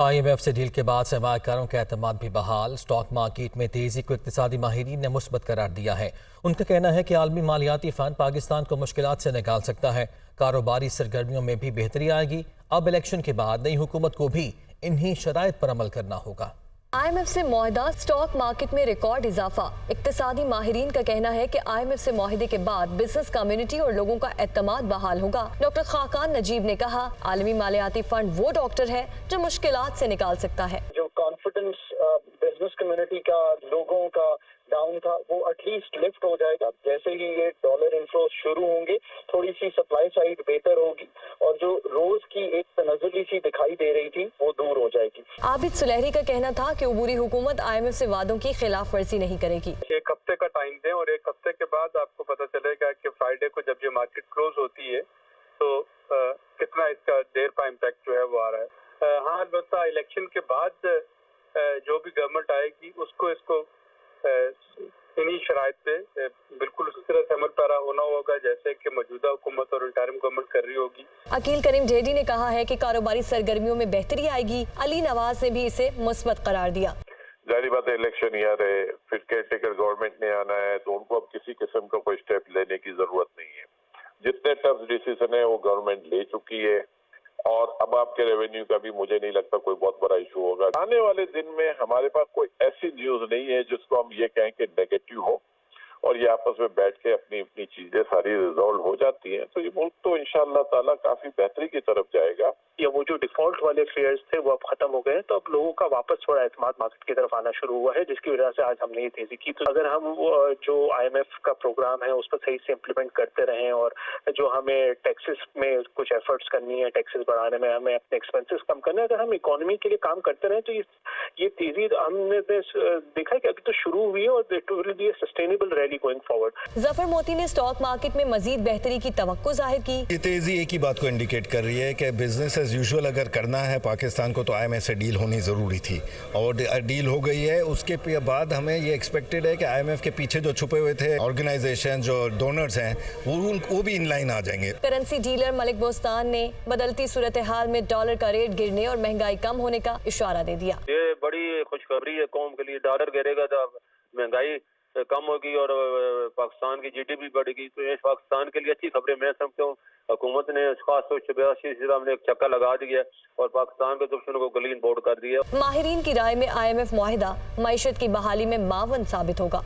IMF से deal के बाद सरमायाकारों का एतमाद भी बहाल। स्टॉक मार्केट में तेजी को इक्तिसादी माहिरीन ने मुस्बत करार दिया है। उनका कहना है कि आलमी मालियाती फंड पाकिस्तान को मुश्किलात से निकाल सकता है। कारोबारी सरगर्मियों में भी बेहतरी आएगी। अब इलेक्शन के बाद नई हुकूमत को भी इन्हीं शराइत पर अमल करना होगा। IMF से मुआहदा, स्टॉक मार्केट में रिकॉर्ड इजाफा। इक्तिसादी माहिरीन का कहना है कि IMF से मुआहदे के बाद बिजनेस कम्युनिटी और लोगों का एतमाद बहाल होगा। डॉक्टर खाकान नजीब ने कहा, आलमी मालियाती फंड वो डॉक्टर है जो मुश्किलात से निकाल सकता है। जो कॉन्फिडेंस बिजनेस कम्युनिटी का, लोगों का डाउन था, वो एटलीस्ट लिफ्ट हो जाएगा। जैसे ही ये डॉलर इनफ्लो शुरू होंगे, थोड़ी सी सप्लाई साइड बेहतर होगी और जो रोज की एक तनज़ुली सी दिखाई दे रही थी वो दूर हो जाएगी। आबिद सुलेहरी का कहना था कि उबूरी हुकूमत IMF से वादों की खिलाफ वर्जी नहीं करेगी। एक हफ्ते का टाइम दें और एक हफ्ते के बाद आपको पता चलेगा कि फ्राइडे को जब ये मार्केट क्लोज होती है तो कितना इसका देर का इम्पैक्ट जो है वो आ रहा है। हाँ, अलबत्ता इलेक्शन के बाद जो भी गवर्नमेंट आएगी उसको इसको इन्हीं शराइत पे बिल्कुल उस तरह से अमल पैरा होना होगा जैसे कि मौजूदा हुकूमत और इंटरिम गवर्नमेंट कर रही होगी। अकील करीम ढेडी ने कहा है कि कारोबारी सरगर्मियों में बेहतरी आएगी। अली नवाज ने भी इसे मुस्बत करार दिया। जाहिर बात है, इलेक्शन ईयर है, फिर केयरटेकर गवर्नमेंट ने आना है, तो उनको अब किसी किस्म का कोई स्टेप लेने की जरूरत नहीं है। जितने टफ डिसीजन है वो गवर्नमेंट ले चुकी है और अब आपके रेवेन्यू का भी मुझे नहीं लगता कोई बहुत बड़ा इशू होगा। आने वाले दिन में हमारे पास कोई ऐसी न्यूज नहीं है जिसको हम ये कहें कि नेगेटिव हो और ये आपस में बैठ के अपनी अपनी चीजें सारी रिजॉल्व हो जाती हैं, तो ये मुल्क तो इंशाअल्लाह ताला काफी बेहतरी की तरफ जाएगा। या वो जो डिफॉल्ट वाले फेयर्स थे वो अब खत्म हो गए हैं, तो अब लोगों का वापस थोड़ा एतमाद मार्केट की तरफ आना शुरू हुआ है, जिसकी वजह से आज हमने ये तेजी की। तो अगर हम जो IMF का प्रोग्राम है उस पर सही से इम्प्लीमेंट करते रहें और जो हमें टैक्सेस में कुछ एफर्ट्स करनी है, टैक्सेस बढ़ाने में, हमें अपने एक्सपेंसेस कम करने हैं, अगर हम इकोनॉमी के लिए काम करते रहें तो ये तेजी हमने देखा है कि अभी तो शुरू हुई है और it will be a sustainable rally going forward. Zafar मोती ने स्टॉक मार्केट में मजीद बेहतरी की तवक्को जाहिर की। ये तेजी एक ही बात को इंडिकेट कर रही है कि बिजनेस एज यूजुअल अगर करना है पाकिस्तान को तो IMF से डील होनी ज़रूरी थी और डील हो गई है। उसके बाद हमें ये एक्सपेक्टेड है कि IMF के पीछे जो छुपे हुए थे ऑर्गेनाइजेशन, जो डोनर्स हैं, वो भी इन लाइन आ जाएंगे। करेंसी डीलर मलिक बोस्तान ने बदलती सूरत हाल में डॉलर का रेट गिरने और महंगाई कम होने का इशारा दे दिया। ये बड़ी खुशखबरी है कौम के लिए। डॉलर गिरेगा तो महंगाई कम होगी और पाकिस्तान की GDP बढ़ेगी, तो ये पाकिस्तान के लिए अच्छी खबरें मैं समझता हूँ। हुकूमत ने खास तौर से 82 हमने एक चक्का लगा दिया और पाकिस्तान के दुश्मनों को गलीन बोर्ड कर दिया। माहिरीन की राय में IMF मुआहिदा मईशत की बहाली में मावन साबित होगा।